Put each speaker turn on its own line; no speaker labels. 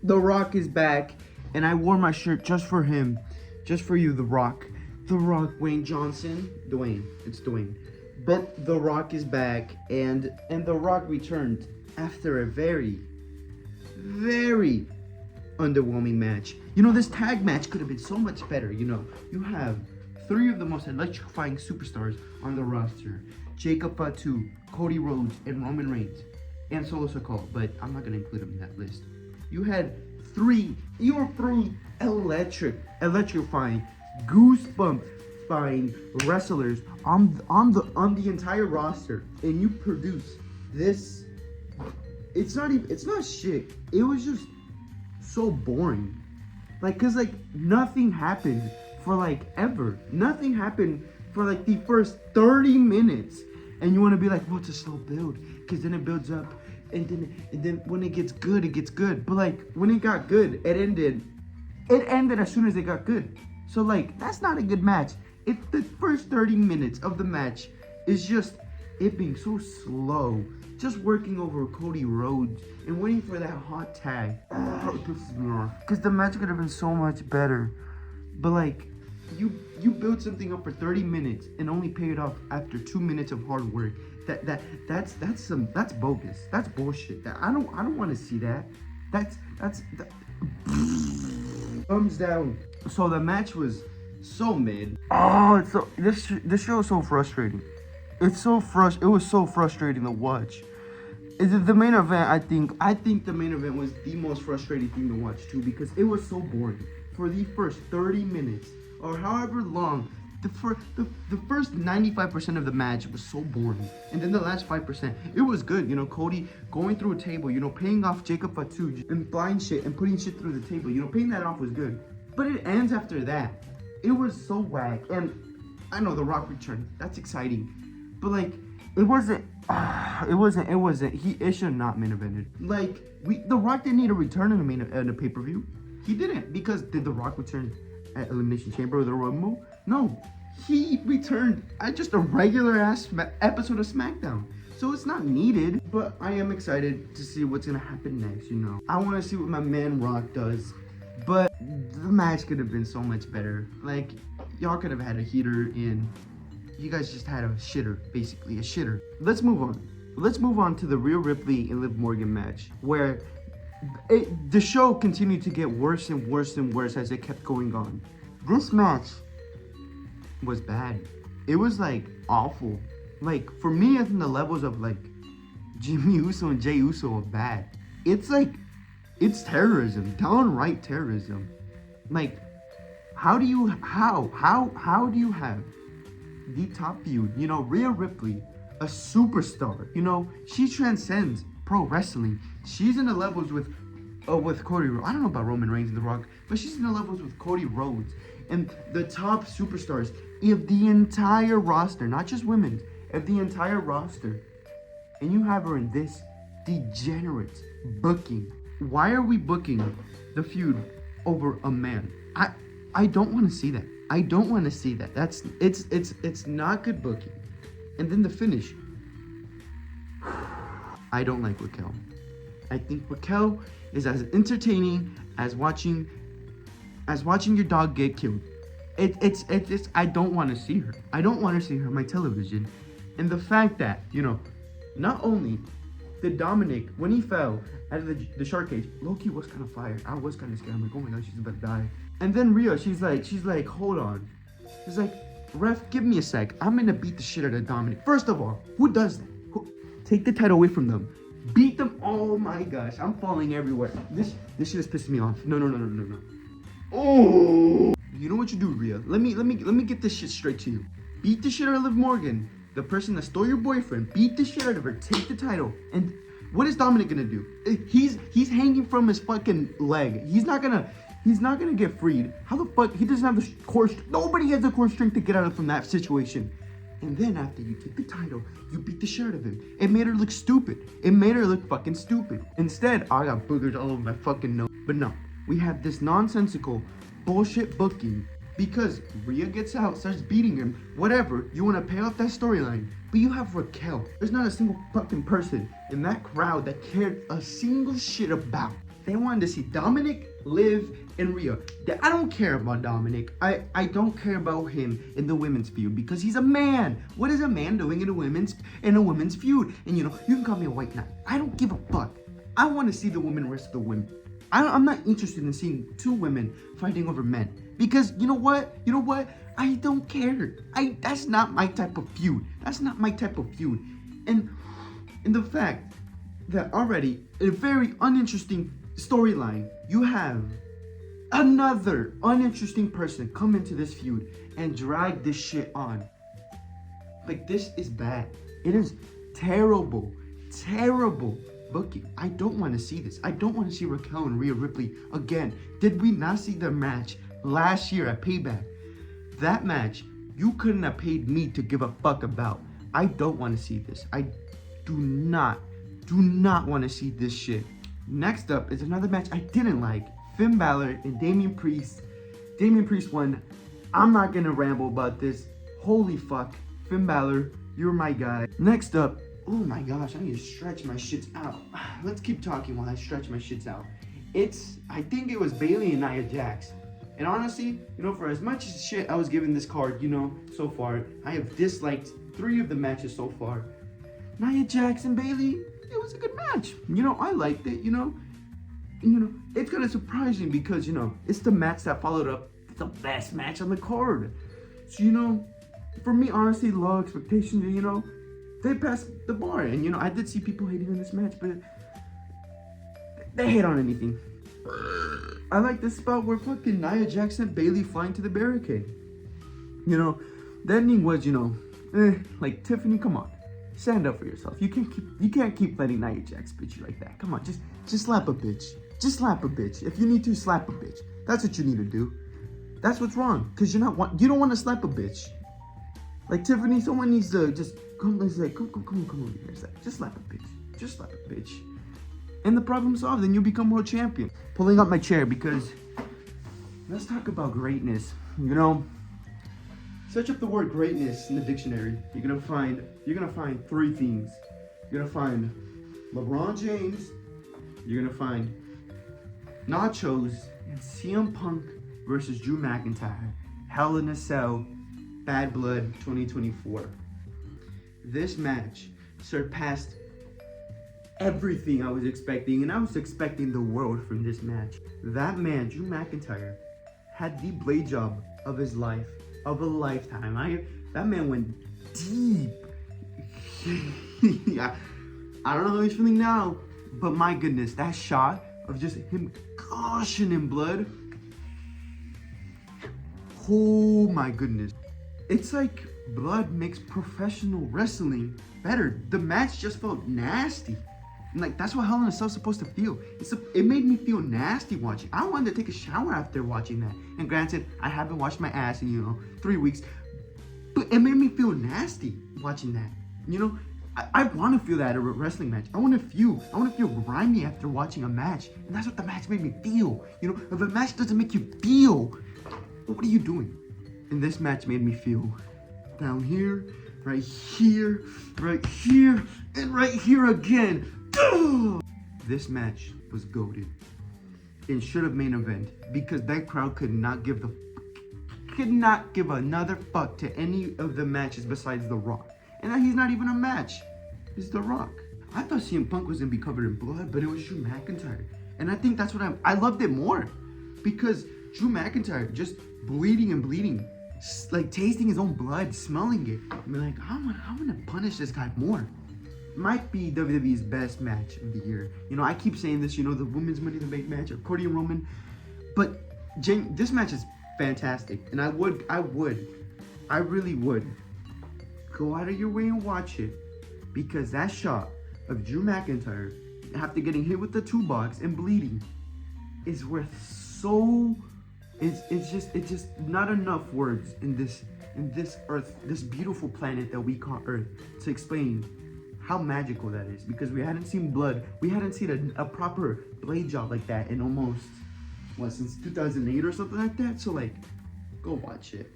The Rock is back, and I wore my shirt just for him, just for you, The Rock. The Rock, Dwayne Johnson, Dwayne, it's Dwayne. But The Rock is back, and The Rock returned after a very, very underwhelming match. You know, this tag match could have been so much better. You know, you have three of the most electrifying superstars on the roster: Jacob Fatu, Cody Rhodes, and Roman Reigns, and Solo Sikoa. But I'm not gonna include him in that list. You had three electrifying, goosebump-fying wrestlers on the entire roster, and you produce this. It's not shit. It was just so boring. Like, cause like nothing happened for like ever. Nothing happened for like the first 30 minutes, and you want to be like, well, it's a slow build, cause then it builds up. And then when it gets good, it gets good. But like when it got good, it ended as soon as it got good. So like that's not a good match. The first 30 minutes of the match is just it being so slow, just working over Cody Rhodes and waiting for that hot tag. It pisses me off. Cause the match could have been so much better. But like you build something up for 30 minutes and only pay it off after 2 minutes of hard work. That's bogus. That's bullshit. I don't want to see that. That's thumbs down. So the match was so mid. Oh, it's so this show is so frustrating. It was so frustrating to watch. The main event, I think the main event was the most frustrating thing to watch too, because it was so boring for the first 30 minutes or however long. The first 95% of the match was so boring, and then the last 5%, it was good. You know, Cody going through a table, you know, paying off Jacob Fatu and flying shit and putting shit through the table. You know, paying that off was good, but it ends after that. It was so whack, and I know The Rock returned. That's exciting, but like, it wasn't. It should not main evented. Like The Rock didn't need a return in a pay-per-view. He didn't, because did The Rock return at Elimination Chamber or the Royal Rumble? No, he returned at just a regular ass episode of SmackDown. So it's not needed, but I am excited to see what's gonna happen next, you know. I wanna see what my man Rock does, but the match could have been so much better. Like, y'all could have had a heater in. You guys just had a shitter, basically, a shitter. Let's move on to the Rhea Ripley and Liv Morgan match, where the show continued to get worse and worse and worse as it kept going on. This match was bad. It was like awful. Like, for me, I think the levels of like Jimmy Uso and Jey Uso are bad. It's like, it's terrorism, downright terrorism. Like, how do you have the top feud? You know, Rhea Ripley, a superstar. You know, she transcends pro wrestling. She's in the levels with Cody Rhodes. I don't know about Roman Reigns and The Rock, but she's in the levels with Cody Rhodes and the top superstars of the entire roster, not just women, of the entire roster. And you have her in this degenerate booking. Why are we booking the feud over a man? I don't want to see that. I don't want to see that. It's not good booking. And then the finish. I don't like Raquel. I think Raquel is as entertaining as watching your dog get killed. It's I don't want to see her. I don't want to see her on my television. And the fact that, you know, not only did Dominic, when he fell out of the shark cage, Loki was kind of fired. I was kind of scared. I'm like, oh my god, she's about to die. And then Rhea, she's like, hold on. She's like, ref, give me a sec. I'm gonna beat the shit out of Dominic. First of all, who does that? Take the title away from them. Beat them. Oh my gosh, I'm falling everywhere. This shit is pissing me off. No. Oh, you know what you do, Rhea? Let me get this shit straight to you. Beat the shit out of Liv Morgan, the person that stole your boyfriend. Beat the shit out of her. Take the title. And what is Dominic gonna do? He's hanging from his fucking leg. He's not gonna get freed. How the fuck? He doesn't have the core. Nobody has the core strength to get out of from that situation. And then after you take the title, you beat the shit out of him. It made her look stupid. It made her look fucking stupid. Instead, I got boogers all over my fucking nose. But no, we have this nonsensical bullshit booking because Rhea gets out, starts beating him, whatever. You want to pay off that storyline. But you have Raquel. There's not a single fucking person in that crowd that cared a single shit about They wanted to see Dominic, Liv, and Rhea. I don't care about Dominic. I don't care about him in the women's feud because he's a man. What is a man doing in a women's feud? And you can call me a white knight. I don't give a fuck. I want to see the women wrestle the women. I'm not interested in seeing two women fighting over men because you know what? I don't care. That's not my type of feud. That's not my type of feud. And the fact that already a very uninteresting storyline, you have another uninteresting person come into this feud and drag this shit on. Like, this is bad. It is terrible booking. I don't want to see this. I don't want to see Raquel and Rhea Ripley again. Did we not see their match last year at Payback? That match, you couldn't have paid me to give a fuck about. I don't want to see this. I do not want to see this shit. Next up is another match I didn't like. Finn Balor and Damian Priest. Damian Priest won. I'm not gonna ramble about this. Holy fuck. Finn Balor, you're my guy. Next up, oh my gosh, I need to stretch my shits out. Let's keep talking while I stretch my shits out. I think it was Bayley and Nia Jax. And honestly, for as much shit I was giving this card, so far, I have disliked 3 of the matches so far. Nia Jax and Bayley, it was a good match. I liked it, it's kind of surprising because, it's the match that followed up the best match on the card. So, for me, honestly, low expectations, they passed the bar. And, I did see people hating on this match, but they hate on anything. I like this spot where fucking Nia Jax and Bayley flying to the barricade. The ending was, like, Tiffany, come on. Stand up for yourself. You can't keep letting Nia Jax bitch you like that. Come on, just slap a bitch. Just slap a bitch. If you need to, slap a bitch. That's what you need to do. That's what's wrong. Cause you don't want to slap a bitch. Like Tiffany, someone needs to just come and say, come over here. Just slap a bitch. Just slap a bitch. And the problem's solved, then you become world champion. Pulling up my chair because let's talk about greatness. Search up the word greatness in the dictionary. You're gonna find 3 things. You're gonna find LeBron James. You're gonna find nachos and CM Punk versus Drew McIntyre. Hell in a Cell, Bad Blood 2024. This match surpassed everything I was expecting, and I was expecting the world from this match. That man, Drew McIntyre, had the blade job of his life, of a lifetime. That man went deep. Yeah, I don't know how he's feeling now, but my goodness, that shot of just him gushing in blood. Oh my goodness. It's like blood makes professional wrestling better. The match just felt nasty. And like, that's what Hell in a Cell's supposed to feel. It made me feel nasty watching. I wanted to take a shower after watching that. And granted, I haven't washed my ass in, 3 weeks. But it made me feel nasty watching that. I want to feel that at a wrestling match. I want to feel grimy after watching a match. And that's what the match made me feel. If a match doesn't make you feel, what are you doing? And this match made me feel down here, right here, and right here again. This match was goated. It should have main event because that crowd could not give another fuck to any of the matches besides The Rock. And he's not even a match. It's The Rock. I thought CM Punk was gonna be covered in blood, but it was Drew McIntyre. And I think that's what I loved it more because Drew McIntyre just bleeding, like tasting his own blood, smelling it. I'm like, I'm gonna punish this guy more. Might be WWE's best match of the year. I keep saying this, the women's Money in the Bank match, or Cody and Roman. But this match is fantastic. And I really would go out of your way and watch it. Because that shot of Drew McIntyre after getting hit with the toolbox and bleeding is worth it's just not enough words in this earth, this beautiful planet that we call Earth, to explain how magical that is, because we hadn't seen blood. We hadn't seen a proper blade job like that in almost, since 2008 or something like that. So, like, go watch it.